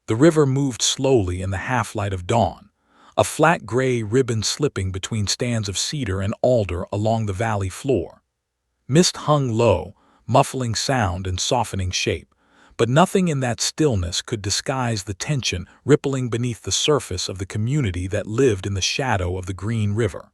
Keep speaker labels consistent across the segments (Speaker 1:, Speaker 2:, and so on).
Speaker 1: The river moved slowly in the half-light of dawn, a flat gray ribbon slipping between stands of cedar and alder along the valley floor. Mist hung low, muffling sound and softening shape, but nothing in that stillness could disguise the tension rippling beneath the surface of the community that lived in the shadow of the Green River.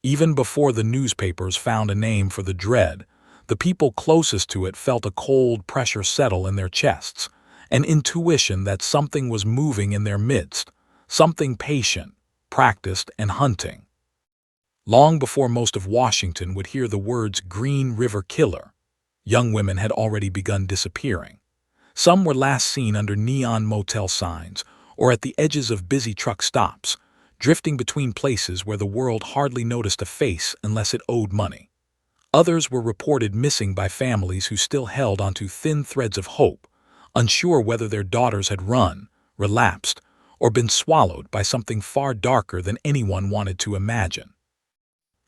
Speaker 1: Even before the newspapers found a name for the dread, the people closest to it felt a cold pressure settle in their chests, an intuition that something was moving in their midst, something patient, practiced, and hunting. Long before most of Washington would hear the words Green River Killer, young women had already begun disappearing. Some were last seen under neon motel signs or at the edges of busy truck stops, drifting between places where the world hardly noticed a face unless it owed money. Others were reported missing by families who still held onto thin threads of hope, unsure whether their daughters had run, relapsed, or been swallowed by something far darker than anyone wanted to imagine.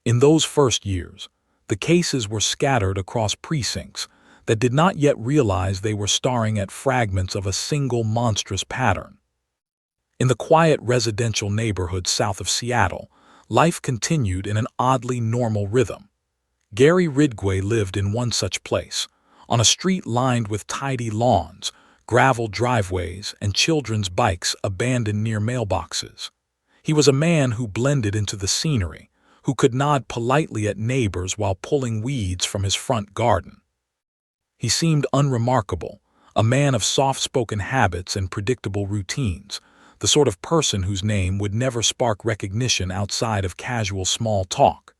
Speaker 1: In those first years, the cases were scattered across precincts that did not yet realize they were staring at fragments of a single monstrous pattern. In the quiet residential neighborhood south of Seattle, life continued in an oddly normal rhythm. Gary Ridgway lived in one such place, on a street lined with tidy lawns, gravel driveways, and children's bikes abandoned near mailboxes. He was a man who blended into the scenery, who could nod politely at neighbors while pulling weeds from his front garden. He seemed unremarkable, a man of soft-spoken habits and predictable routines, the sort of person whose name would never spark recognition outside of casual small talk.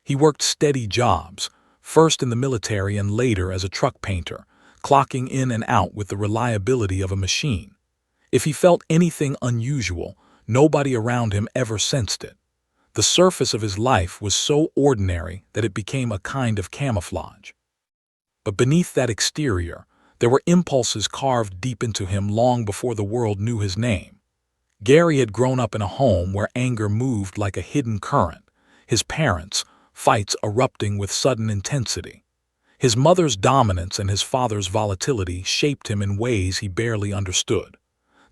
Speaker 1: He worked steady jobs, first in the military and later as a truck painter, clocking in and out with the reliability of a machine. If he felt anything unusual, nobody around him ever sensed it. The surface of his life was so ordinary that it became a kind of camouflage. But beneath that exterior, there were impulses carved deep into him long before the world knew his name. Gary had grown up in a home where anger moved like a hidden current, his parents, fights erupting with sudden intensity. His mother's dominance and his father's volatility shaped him in ways he barely understood.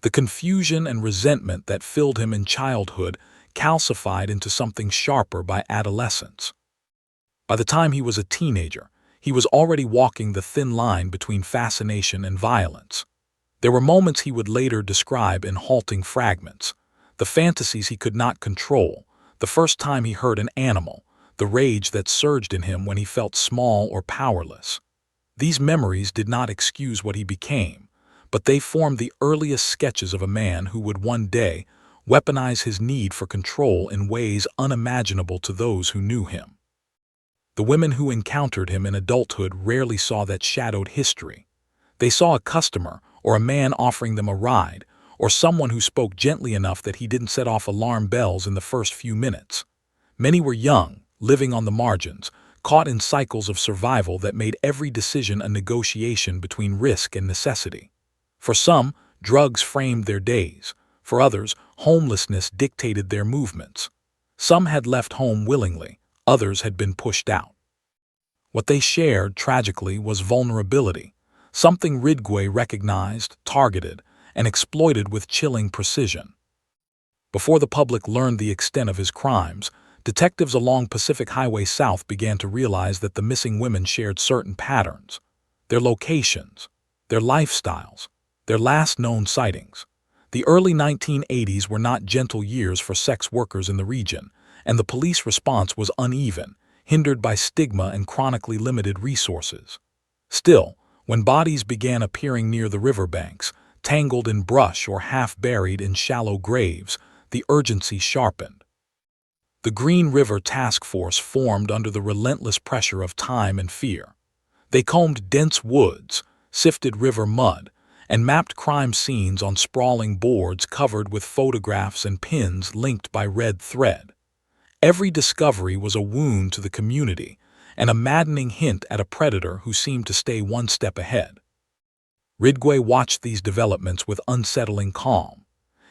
Speaker 1: The confusion and resentment that filled him in childhood calcified into something sharper by adolescence. By the time he was a teenager, he was already walking the thin line between fascination and violence. There were moments he would later describe in halting fragments, the fantasies he could not control, the first time he heard an animal, the rage that surged in him when he felt small or powerless. These memories did not excuse what he became, but they formed the earliest sketches of a man who would one day weaponize his need for control in ways unimaginable to those who knew him. The women who encountered him in adulthood rarely saw that shadowed history. They saw a customer or a man offering them a ride, or someone who spoke gently enough that he didn't set off alarm bells in the first few minutes. Many were young, living on the margins, caught in cycles of survival that made every decision a negotiation between risk and necessity. For some, drugs framed their days. For others, homelessness dictated their movements. Some had left home willingly, others had been pushed out. What they shared, tragically, was vulnerability, something Ridgway recognized, targeted, and exploited with chilling precision. Before the public learned the extent of his crimes, detectives along Pacific Highway South began to realize that the missing women shared certain patterns, their locations, their lifestyles, their last known sightings. The early 1980s were not gentle years for sex workers in the region, and the police response was uneven, hindered by stigma and chronically limited resources. Still, when bodies began appearing near the riverbanks, tangled in brush or half-buried in shallow graves, the urgency sharpened. The Green River Task Force formed under the relentless pressure of time and fear. They combed dense woods, sifted river mud, and mapped crime scenes on sprawling boards covered with photographs and pins linked by red thread. Every discovery was a wound to the community and a maddening hint at a predator who seemed to stay one step ahead. Ridgway watched these developments with unsettling calm.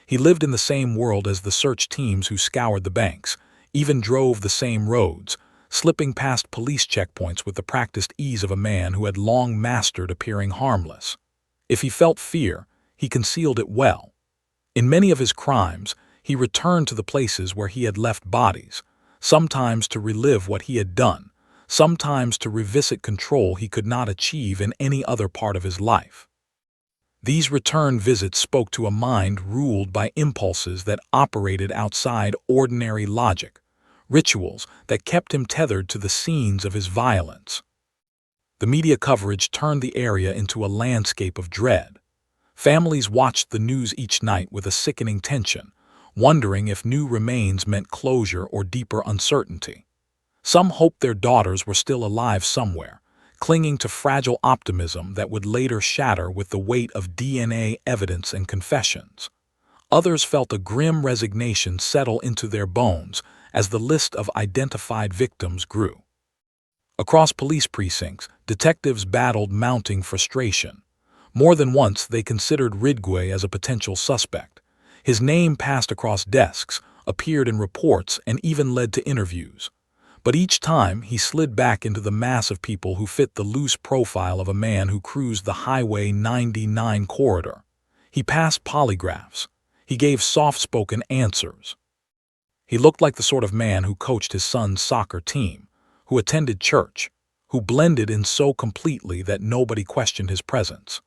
Speaker 1: He lived in the same world as the search teams who scoured the banks, even drove the same roads, slipping past police checkpoints with the practiced ease of a man who had long mastered appearing harmless. If he felt fear, he concealed it well. In many of his crimes, he returned to the places where he had left bodies, sometimes to relive what he had done, sometimes to revisit control he could not achieve in any other part of his life. These return visits spoke to a mind ruled by impulses that operated outside ordinary logic, rituals that kept him tethered to the scenes of his violence. The media coverage turned the area into a landscape of dread. Families watched the news each night with a sickening tension, wondering if new remains meant closure or deeper uncertainty. Some hoped their daughters were still alive somewhere, clinging to fragile optimism that would later shatter with the weight of DNA evidence and confessions. Others felt a grim resignation settle into their bones as the list of identified victims grew. Across police precincts, detectives battled mounting frustration. More than once, they considered Ridgway as a potential suspect. His name passed across desks, appeared in reports, and even led to interviews. But each time, he slid back into the mass of people who fit the loose profile of a man who cruised the Highway 99 corridor. He passed polygraphs. He gave soft-spoken answers. He looked like the sort of man who coached his son's soccer team, who attended church, who blended in so completely that nobody questioned his presence.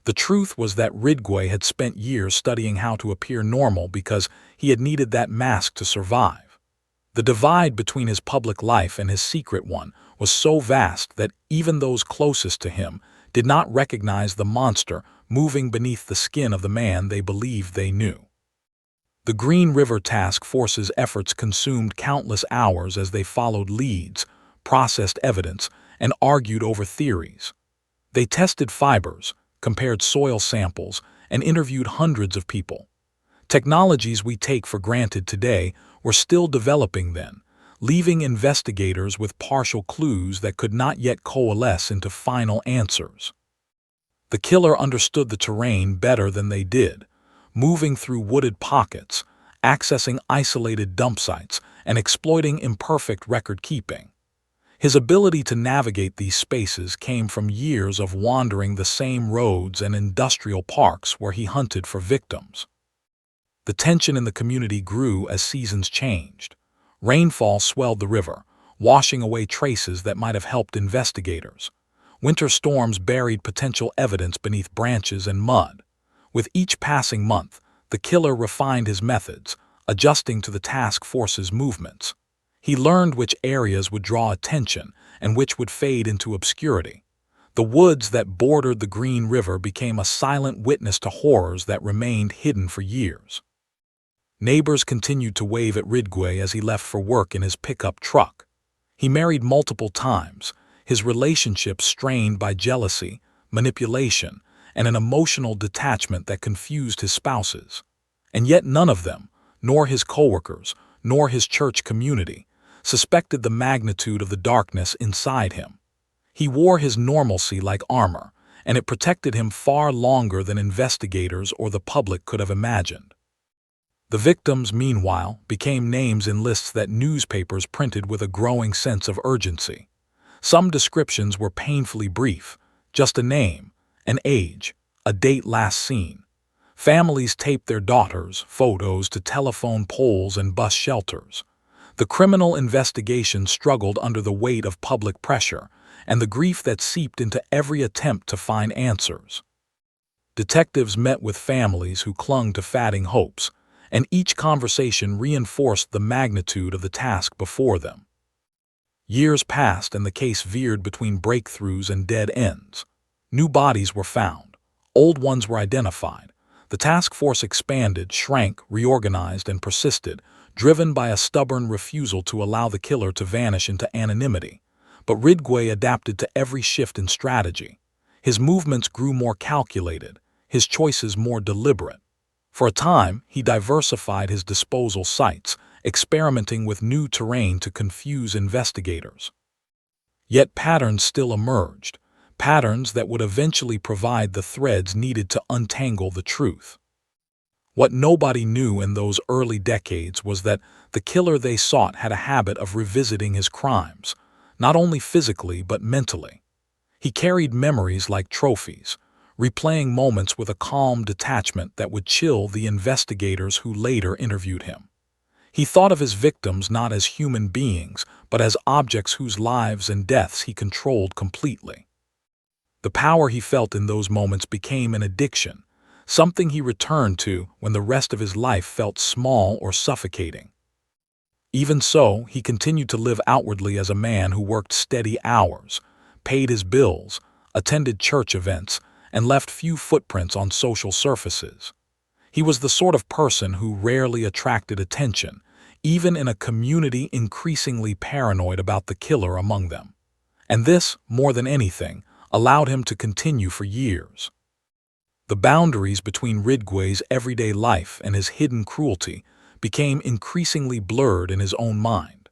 Speaker 1: The truth was that Ridgway had spent years studying how to appear normal because he had needed that mask to survive. The divide between his public life and his secret one was so vast that even those closest to him did not recognize the monster moving beneath the skin of the man they believed they knew. The Green River Task Force's efforts consumed countless hours as they followed leads, processed evidence, and argued over theories. They tested fibers, compared soil samples, and interviewed hundreds of people. Technologies we take for granted today were still developing then, leaving investigators with partial clues that could not yet coalesce into final answers. The killer understood the terrain better than they did, moving through wooded pockets, accessing isolated dump sites, and exploiting imperfect record-keeping. His ability to navigate these spaces came from years of wandering the same roads and industrial parks where he hunted for victims. The tension in the community grew as seasons changed. Rainfall swelled the river, washing away traces that might have helped investigators. Winter storms buried potential evidence beneath branches and mud. With each passing month, the killer refined his methods, adjusting to the task force's movements. He learned which areas would draw attention and which would fade into obscurity. The woods that bordered the Green River became a silent witness to horrors that remained hidden for years. Neighbors continued to wave at Ridgway as he left for work in his pickup truck. He married multiple times, his relationships strained by jealousy, manipulation, and an emotional detachment that confused his spouses. And yet none of them, nor his coworkers, nor his church community, suspected the magnitude of the darkness inside him. He wore his normalcy like armor, and it protected him far longer than investigators or the public could have imagined. The victims, meanwhile, became names in lists that newspapers printed with a growing sense of urgency. Some descriptions were painfully brief, just a name, an age, a date last seen. Families taped their daughters' photos to telephone poles and bus shelters. The criminal investigation struggled under the weight of public pressure and the grief that seeped into every attempt to find answers. Detectives met with families who clung to fading hopes, and each conversation reinforced the magnitude of the task before them. Years passed and the case veered between breakthroughs and dead ends. New bodies were found. Old ones were identified. The task force expanded, shrank, reorganized, and persisted, driven by a stubborn refusal to allow the killer to vanish into anonymity. But Ridgway adapted to every shift in strategy. His movements grew more calculated, his choices more deliberate. For a time, he diversified his disposal sites, experimenting with new terrain to confuse investigators. Yet patterns still emerged, patterns that would eventually provide the threads needed to untangle the truth. What nobody knew in those early decades was that the killer they sought had a habit of revisiting his crimes, not only physically but mentally. He carried memories like trophies, replaying moments with a calm detachment that would chill the investigators who later interviewed him. He thought of his victims not as human beings, but as objects whose lives and deaths he controlled completely. The power he felt in those moments became an addiction, something he returned to when the rest of his life felt small or suffocating. Even so, he continued to live outwardly as a man who worked steady hours, paid his bills, attended church events, and left few footprints on social surfaces. He was the sort of person who rarely attracted attention, even in a community increasingly paranoid about the killer among them. And this, more than anything, allowed him to continue for years. The boundaries between Ridgway's everyday life and his hidden cruelty became increasingly blurred in his own mind.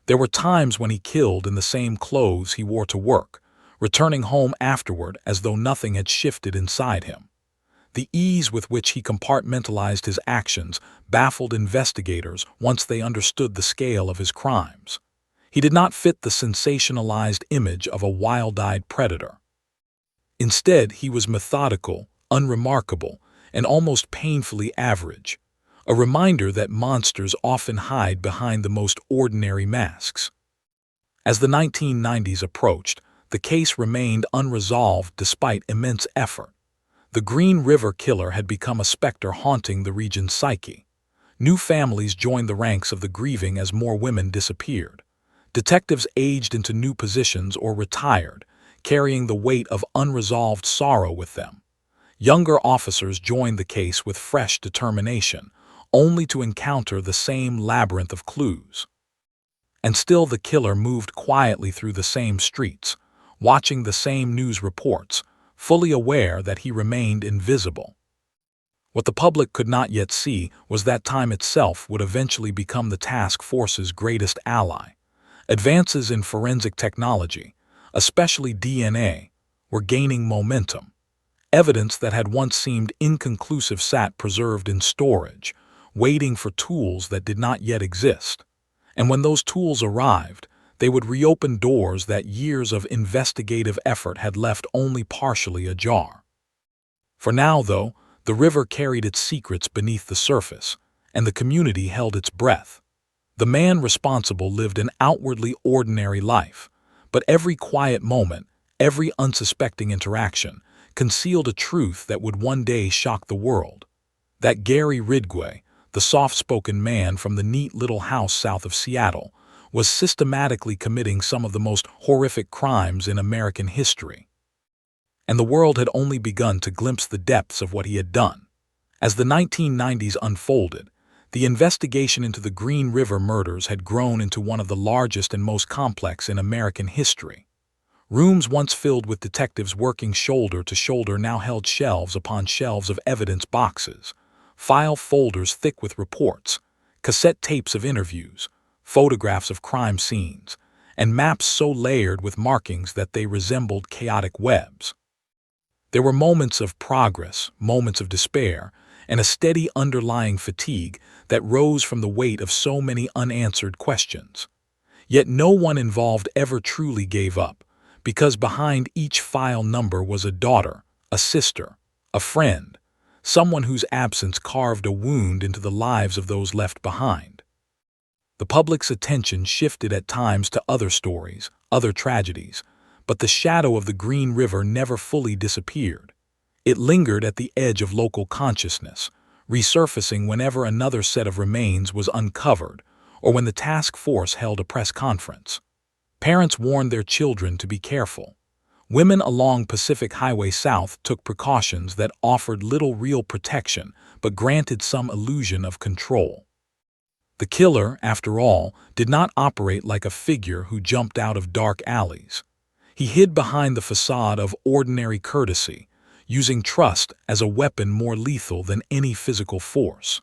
Speaker 1: There were times when he killed in the same clothes he wore to work, returning home afterward as though nothing had shifted inside him. The ease with which he compartmentalized his actions baffled investigators once they understood the scale of his crimes. He did not fit the sensationalized image of a wild-eyed predator. Instead, he was methodical, unremarkable, and almost painfully average, a reminder that monsters often hide behind the most ordinary masks. As the 1990s approached, the case remained unresolved despite immense effort. The Green River Killer had become a specter haunting the region's psyche. New families joined the ranks of the grieving as more women disappeared. Detectives aged into new positions or retired, carrying the weight of unresolved sorrow with them. Younger officers joined the case with fresh determination, only to encounter the same labyrinth of clues. And still the killer moved quietly through the same streets, watching the same news reports, fully aware that he remained invisible. What the public could not yet see was that time itself would eventually become the task force's greatest ally. Advances in forensic technology, especially DNA, were gaining momentum. Evidence that had once seemed inconclusive sat preserved in storage, waiting for tools that did not yet exist. And when those tools arrived, they would reopen doors that years of investigative effort had left only partially ajar. For now, though, the river carried its secrets beneath the surface, and the community held its breath. The man responsible lived an outwardly ordinary life, but every quiet moment, every unsuspecting interaction, concealed a truth that would one day shock the world. That Gary Ridgway, the soft-spoken man from the neat little house south of Seattle, was systematically committing some of the most horrific crimes in American history. And the world had only begun to glimpse the depths of what he had done. As the 1990s unfolded, the investigation into the Green River murders had grown into one of the largest and most complex in American history. Rooms once filled with detectives working shoulder to shoulder now held shelves upon shelves of evidence boxes, file folders thick with reports, cassette tapes of interviews, photographs of crime scenes, and maps so layered with markings that they resembled chaotic webs. There were moments of progress, moments of despair, and a steady underlying fatigue that rose from the weight of so many unanswered questions. Yet no one involved ever truly gave up, because behind each file number was a daughter, a sister, a friend, someone whose absence carved a wound into the lives of those left behind. The public's attention shifted at times to other stories, other tragedies, but the shadow of the Green River never fully disappeared. It lingered at the edge of local consciousness, resurfacing whenever another set of remains was uncovered or when the task force held a press conference. Parents warned their children to be careful. Women along Pacific Highway South took precautions that offered little real protection but granted some illusion of control. The killer, after all, did not operate like a figure who jumped out of dark alleys. He hid behind the facade of ordinary courtesy, using trust as a weapon more lethal than any physical force.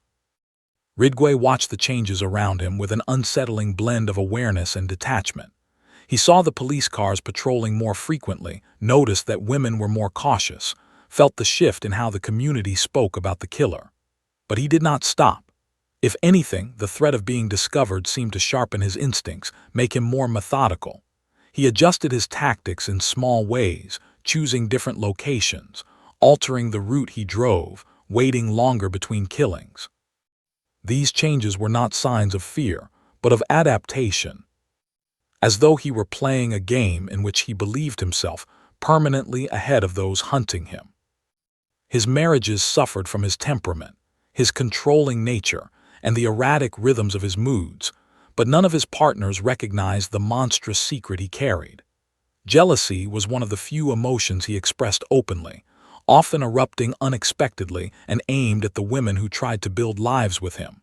Speaker 1: Ridgway watched the changes around him with an unsettling blend of awareness and detachment. He saw the police cars patrolling more frequently, noticed that women were more cautious, felt the shift in how the community spoke about the killer. But he did not stop. If anything, the threat of being discovered seemed to sharpen his instincts, make him more methodical. He adjusted his tactics in small ways, choosing different locations, altering the route he drove, waiting longer between killings. These changes were not signs of fear, but of adaptation, as though he were playing a game in which he believed himself permanently ahead of those hunting him. His marriages suffered from his temperament, his controlling nature, and the erratic rhythms of his moods, but none of his partners recognized the monstrous secret he carried. Jealousy was one of the few emotions he expressed openly, often erupting unexpectedly and aimed at the women who tried to build lives with him.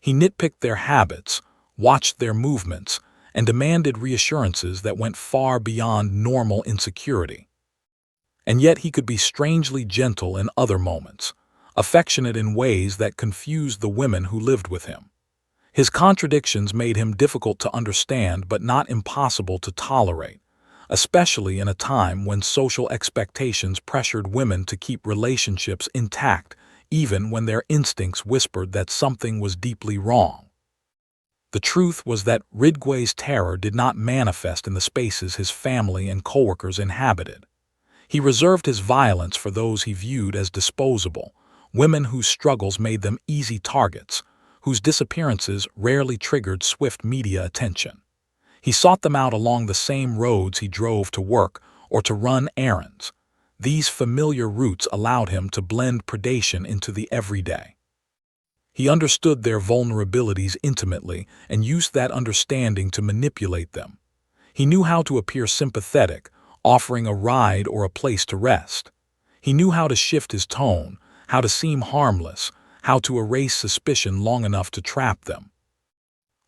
Speaker 1: He nitpicked their habits, watched their movements, and demanded reassurances that went far beyond normal insecurity. And yet he could be strangely gentle in other moments, affectionate in ways that confused the women who lived with him. His contradictions made him difficult to understand but not impossible to tolerate, especially in a time when social expectations pressured women to keep relationships intact even when their instincts whispered that something was deeply wrong. The truth was that Ridgway's terror did not manifest in the spaces his family and coworkers inhabited. He reserved his violence for those he viewed as disposable, women whose struggles made them easy targets, whose disappearances rarely triggered swift media attention. He sought them out along the same roads he drove to work or to run errands. These familiar routes allowed him to blend predation into the everyday. He understood their vulnerabilities intimately and used that understanding to manipulate them. He knew how to appear sympathetic, offering a ride or a place to rest. He knew how to shift his tone, how to seem harmless, how to erase suspicion long enough to trap them.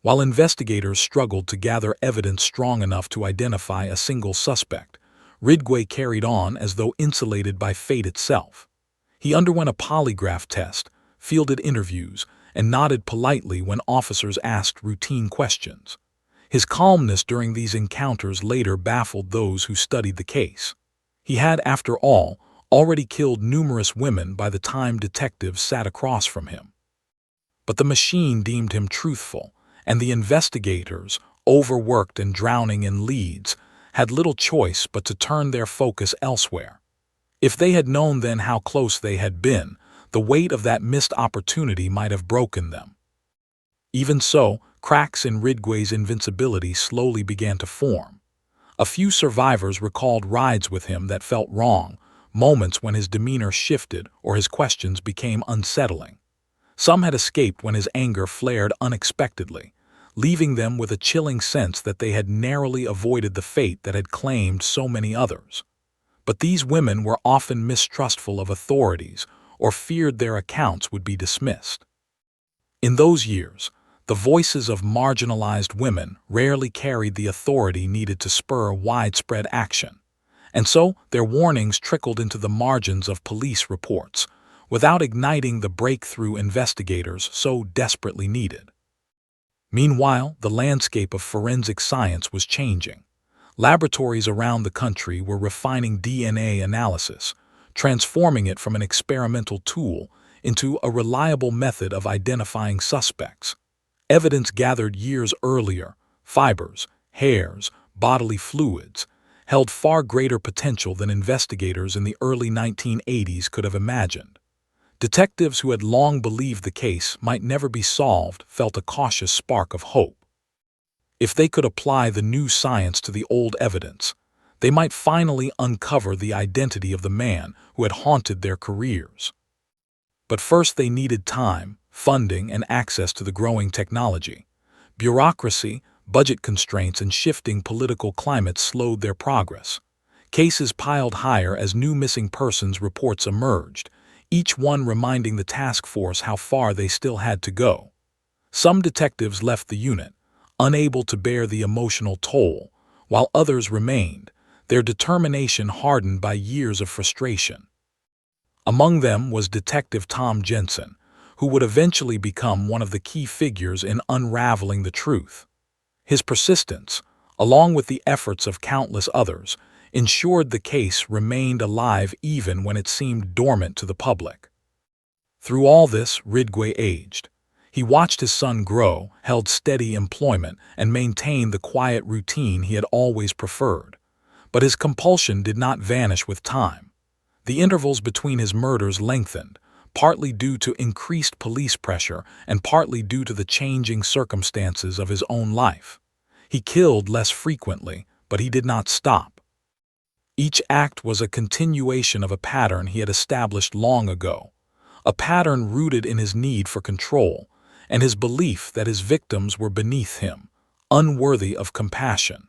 Speaker 1: While investigators struggled to gather evidence strong enough to identify a single suspect, Ridgway carried on as though insulated by fate itself. He underwent a polygraph test, fielded interviews, and nodded politely when officers asked routine questions. His calmness during these encounters later baffled those who studied the case. He had, after all, already killed numerous women by the time detectives sat across from him. But the machine deemed him truthful, and the investigators, overworked and drowning in leads, had little choice but to turn their focus elsewhere. If they had known then how close they had been, the weight of that missed opportunity might have broken them. Even so, cracks in Ridgway's invincibility slowly began to form. A few survivors recalled rides with him that felt wrong, moments when his demeanor shifted or his questions became unsettling. Some had escaped when his anger flared unexpectedly, leaving them with a chilling sense that they had narrowly avoided the fate that had claimed so many others. But these women were often mistrustful of authorities or feared their accounts would be dismissed. In those years, the voices of marginalized women rarely carried the authority needed to spur widespread action, and so their warnings trickled into the margins of police reports, without igniting the breakthrough investigators so desperately needed. Meanwhile, the landscape of forensic science was changing. Laboratories around the country were refining DNA analysis, transforming it from an experimental tool into a reliable method of identifying suspects. Evidence gathered years earlier, fibers, hairs, bodily fluids, held far greater potential than investigators in the early 1980s could have imagined. Detectives who had long believed the case might never be solved felt a cautious spark of hope. If they could apply the new science to the old evidence, they might finally uncover the identity of the man who had haunted their careers. But first they needed time, funding, and access to the growing technology. Bureaucracy, budget constraints, and shifting political climates slowed their progress. Cases piled higher as new missing persons reports emerged, each one reminding the task force how far they still had to go. Some detectives left the unit, unable to bear the emotional toll, while others remained, their determination hardened by years of frustration. Among them was Detective Tom Jensen, who would eventually become one of the key figures in unraveling the truth. His persistence, along with the efforts of countless others, ensured the case remained alive even when it seemed dormant to the public. Through all this, Ridgway aged. He watched his son grow, held steady employment, and maintained the quiet routine he had always preferred. But his compulsion did not vanish with time. The intervals between his murders lengthened, partly due to increased police pressure and partly due to the changing circumstances of his own life. He killed less frequently, but he did not stop. Each act was a continuation of a pattern he had established long ago, a pattern rooted in his need for control and his belief that his victims were beneath him, unworthy of compassion.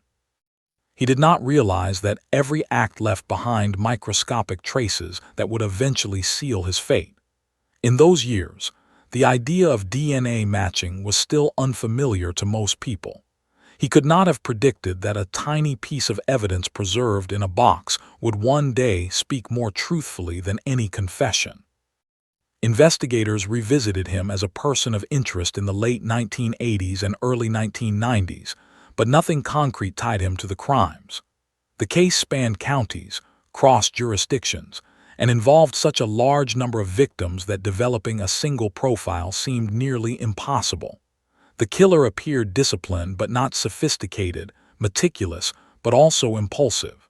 Speaker 1: He did not realize that every act left behind microscopic traces that would eventually seal his fate. In those years, the idea of DNA matching was still unfamiliar to most people. He could not have predicted that a tiny piece of evidence preserved in a box would one day speak more truthfully than any confession. Investigators revisited him as a person of interest in the late 1980s and early 1990s, but nothing concrete tied him to the crimes. The case spanned counties, crossed jurisdictions, and involved such a large number of victims that developing a single profile seemed nearly impossible. The killer appeared disciplined but not sophisticated, meticulous but also impulsive.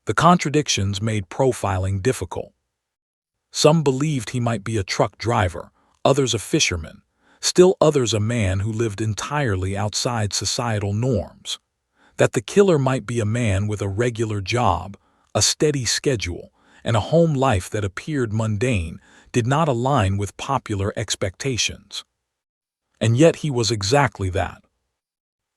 Speaker 1: The contradictions made profiling difficult. Some believed he might be a truck driver, others a fisherman, still others a man who lived entirely outside societal norms. That the killer might be a man with a regular job, a steady schedule, and a home life that appeared mundane did not align with popular expectations. And yet he was exactly that.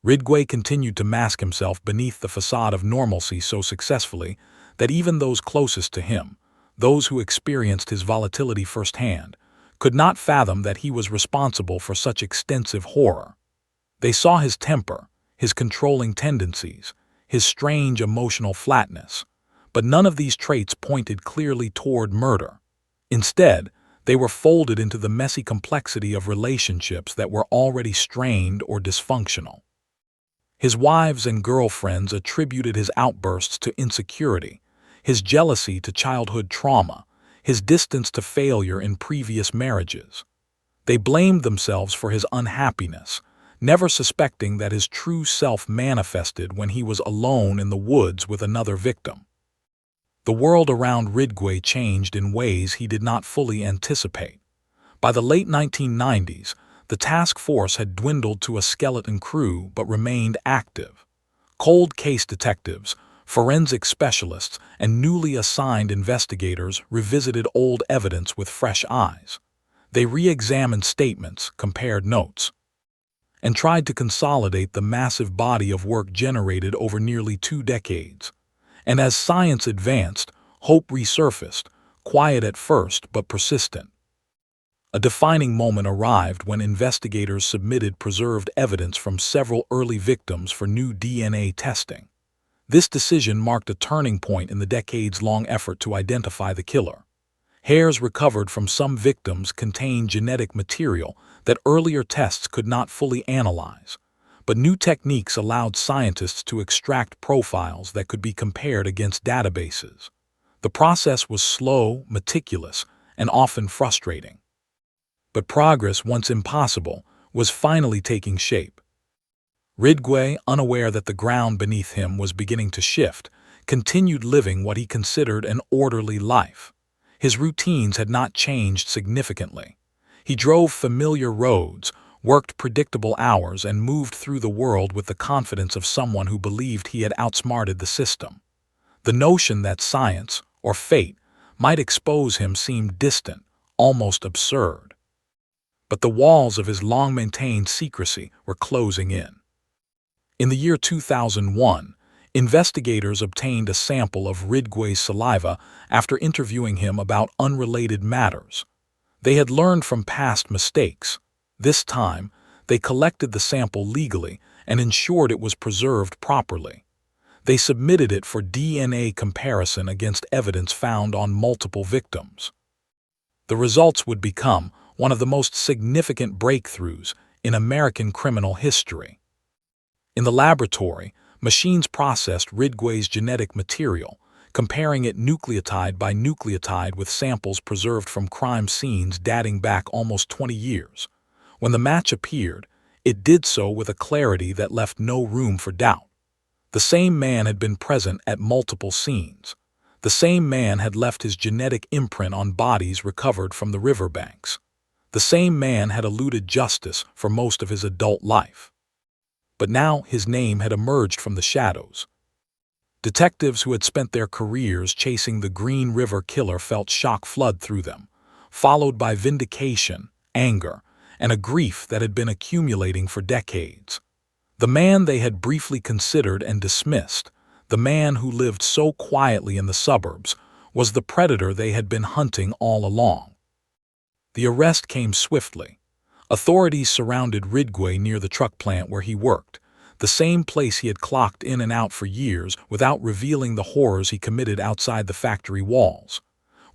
Speaker 1: Ridgway continued to mask himself beneath the facade of normalcy so successfully that even those closest to him, those who experienced his volatility firsthand, could not fathom that he was responsible for such extensive horror. They saw his temper, his controlling tendencies, his strange emotional flatness, but none of these traits pointed clearly toward murder. Instead, they were folded into the messy complexity of relationships that were already strained or dysfunctional. His wives and girlfriends attributed his outbursts to insecurity, his jealousy to childhood trauma, his distance to failure in previous marriages. They blamed themselves for his unhappiness, never suspecting that his true self manifested when he was alone in the woods with another victim. The world around Ridgway changed in ways he did not fully anticipate. By the late 1990s, the task force had dwindled to a skeleton crew but remained active. Cold case detectives, forensic specialists, and newly assigned investigators revisited old evidence with fresh eyes. They re-examined statements, compared notes, and tried to consolidate the massive body of work generated over nearly 2 decades. And as science advanced, hope resurfaced, quiet at first but persistent. A defining moment arrived when investigators submitted preserved evidence from several early victims for new DNA testing. This decision marked a turning point in the decades-long effort to identify the killer. Hairs recovered from some victims contained genetic material that earlier tests could not fully analyze, but new techniques allowed scientists to extract profiles that could be compared against databases. The process was slow, meticulous, and often frustrating. But progress, once impossible, was finally taking shape. Ridgway, unaware that the ground beneath him was beginning to shift, continued living what he considered an orderly life. His routines had not changed significantly. He drove familiar roads, worked predictable hours, and moved through the world with the confidence of someone who believed he had outsmarted the system. The notion that science, or fate, might expose him seemed distant, almost absurd. But the walls of his long-maintained secrecy were closing in. In the year 2001, investigators obtained a sample of Ridgway's saliva after interviewing him about unrelated matters. They had learned from past mistakes. This time, they collected the sample legally and ensured it was preserved properly. They submitted it for DNA comparison against evidence found on multiple victims. The results would become one of the most significant breakthroughs in American criminal history. In the laboratory, machines processed Ridgway's genetic material, comparing it nucleotide by nucleotide with samples preserved from crime scenes dating back almost 20 years. When the match appeared, it did so with a clarity that left no room for doubt. The same man had been present at multiple scenes. The same man had left his genetic imprint on bodies recovered from the riverbanks. The same man had eluded justice for most of his adult life. But now his name had emerged from the shadows. Detectives who had spent their careers chasing the Green River Killer felt shock flood through them, followed by vindication, anger, and a grief that had been accumulating for decades. The man they had briefly considered and dismissed, the man who lived so quietly in the suburbs, was the predator they had been hunting all along. The arrest came swiftly. Authorities surrounded Ridgway near the truck plant where he worked, the same place he had clocked in and out for years without revealing the horrors he committed outside the factory walls.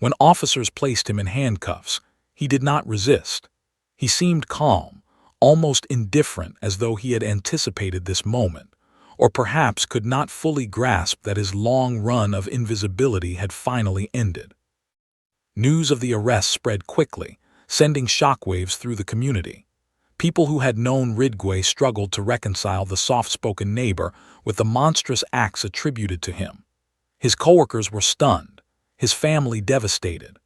Speaker 1: When officers placed him in handcuffs, he did not resist. He seemed calm, almost indifferent, as though he had anticipated this moment, or perhaps could not fully grasp that his long run of invisibility had finally ended. News of the arrest spread quickly, sending shockwaves through the community. People who had known Ridgway struggled to reconcile the soft-spoken neighbor with the monstrous acts attributed to him. His coworkers were stunned, his family devastated.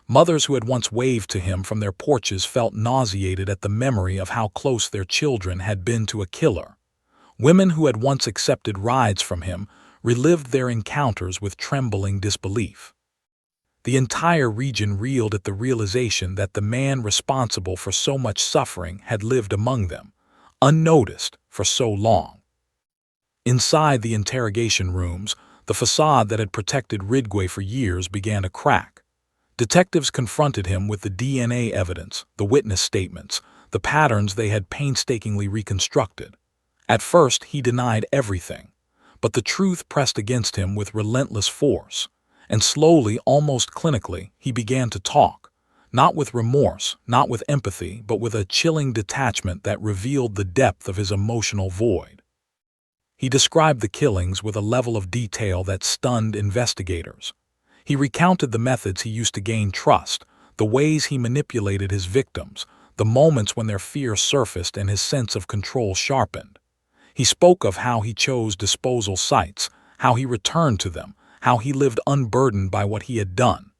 Speaker 1: Mothers who had once waved to him from their porches felt nauseated at the memory of how close their children had been to a killer. Women who had once accepted rides from him relived their encounters with trembling disbelief. The entire region reeled at the realization that the man responsible for so much suffering had lived among them, unnoticed for so long. Inside the interrogation rooms, the facade that had protected Ridgway for years began to crack. Detectives confronted him with the DNA evidence, the witness statements, the patterns they had painstakingly reconstructed. At first, he denied everything, but the truth pressed against him with relentless force. And slowly, almost clinically, he began to talk, not with remorse, not with empathy, but with a chilling detachment that revealed the depth of his emotional void. He described the killings with a level of detail that stunned investigators. He recounted the methods he used to gain trust, the ways he manipulated his victims, the moments when their fear surfaced and his sense of control sharpened. He spoke of how he chose disposal sites, how he returned to them, how he lived unburdened by what he had done.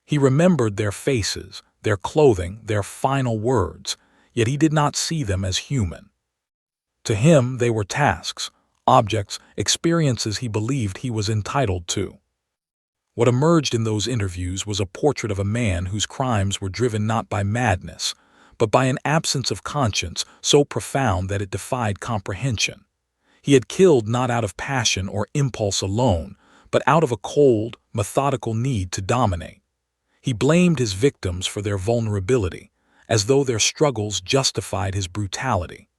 Speaker 1: He remembered their faces, their clothing, their final words, yet he did not see them as human. To him, they were tasks, objects, experiences he believed he was entitled to. What emerged in those interviews was a portrait of a man whose crimes were driven not by madness, but by an absence of conscience so profound that it defied comprehension. He had killed not out of passion or impulse alone, but out of a cold, methodical need to dominate. He blamed his victims for their vulnerability, as though their struggles justified his brutality.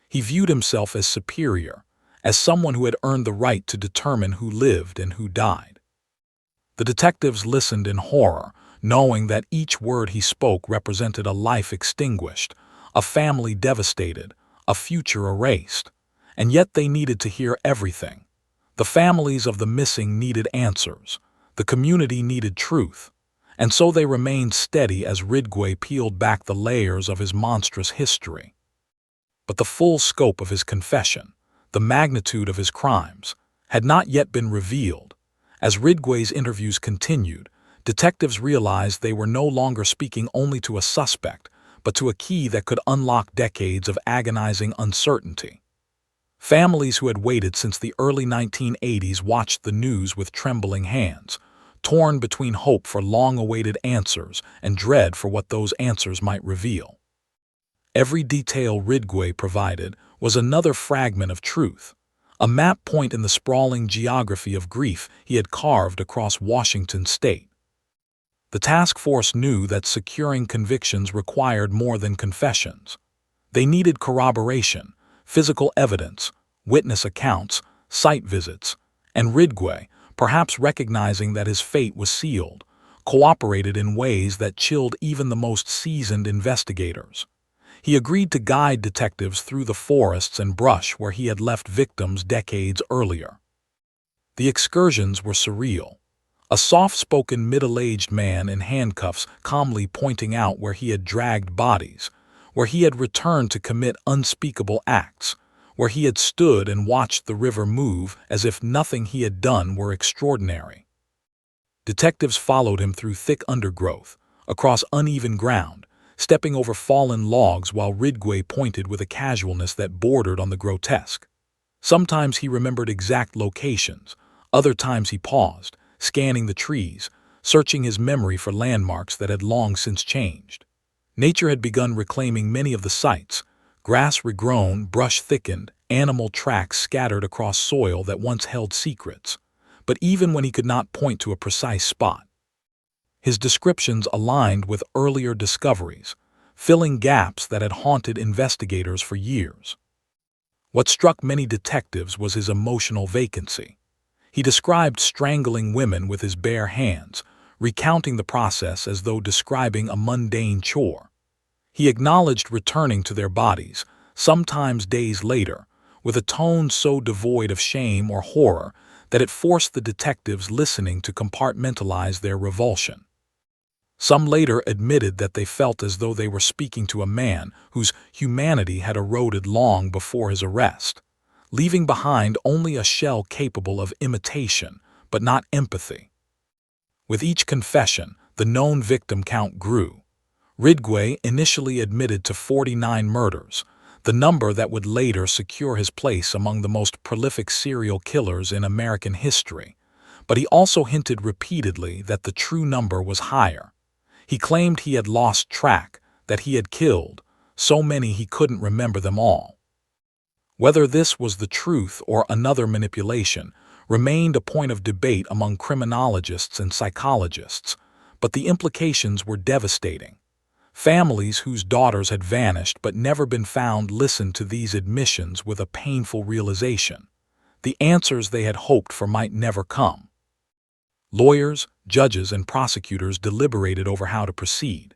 Speaker 1: He viewed himself as superior, as someone who had earned the right to determine who lived and who died. The detectives listened in horror, knowing that each word he spoke represented a life extinguished, a family devastated, a future erased. And yet they needed to hear everything. The families of the missing needed answers. The community needed truth. And so they remained steady as Ridgway peeled back the layers of his monstrous history. But the full scope of his confession, the magnitude of his crimes, had not yet been revealed. As Ridgway's interviews continued, detectives realized they were no longer speaking only to a suspect, but to a key that could unlock decades of agonizing uncertainty. Families who had waited since the early 1980s watched the news with trembling hands, torn between hope for long-awaited answers and dread for what those answers might reveal. Every detail Ridgway provided was another fragment of truth, a map point in the sprawling geography of grief he had carved across Washington state. The task force knew that securing convictions required more than confessions. They needed corroboration, physical evidence, witness accounts, site visits, and Ridgway, perhaps recognizing that his fate was sealed, cooperated in ways that chilled even the most seasoned investigators. He agreed to guide detectives through the forests and brush where he had left victims decades earlier. The excursions were surreal. A soft-spoken middle-aged man in handcuffs calmly pointing out where he had dragged bodies, where he had returned to commit unspeakable acts, where he had stood and watched the river move as if nothing he had done were extraordinary. Detectives followed him through thick undergrowth, across uneven ground, stepping over fallen logs while Ridgway pointed with a casualness that bordered on the grotesque. Sometimes he remembered exact locations, other times he paused, scanning the trees, searching his memory for landmarks that had long since changed. Nature had begun reclaiming many of the sites, grass regrown, brush thickened, animal tracks scattered across soil that once held secrets. But even when he could not point to a precise spot, his descriptions aligned with earlier discoveries, filling gaps that had haunted investigators for years. What struck many detectives was his emotional vacancy. He described strangling women with his bare hands, recounting the process as though describing a mundane chore. He acknowledged returning to their bodies, sometimes days later, with a tone so devoid of shame or horror that it forced the detectives listening to compartmentalize their revulsion. Some later admitted that they felt as though they were speaking to a man whose humanity had eroded long before his arrest, leaving behind only a shell capable of imitation, but not empathy. With each confession, the known victim count grew. Ridgway initially admitted to 49 murders, the number that would later secure his place among the most prolific serial killers in American history. But he also hinted repeatedly that the true number was higher. He claimed he had lost track, that he had killed so many he couldn't remember them all. Whether this was the truth or another manipulation remained a point of debate among criminologists and psychologists, but the implications were devastating. Families whose daughters had vanished but never been found listened to these admissions with a painful realization. The answers they had hoped for might never come. Lawyers, judges, and prosecutors deliberated over how to proceed.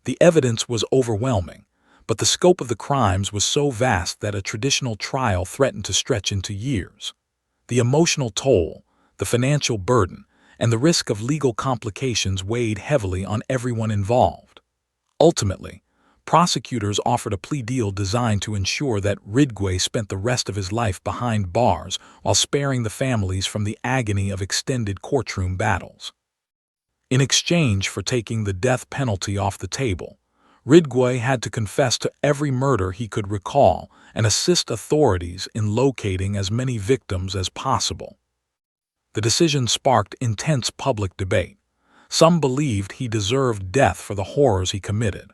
Speaker 1: The evidence was overwhelming, but the scope of the crimes was so vast that a traditional trial threatened to stretch into years. The emotional toll, the financial burden, and the risk of legal complications weighed heavily on everyone involved. Ultimately, prosecutors offered a plea deal designed to ensure that Ridgway spent the rest of his life behind bars while sparing the families from the agony of extended courtroom battles. In exchange for taking the death penalty off the table, Ridgway had to confess to every murder he could recall and assist authorities in locating as many victims as possible. The decision sparked intense public debate. Some believed he deserved death for the horrors he committed,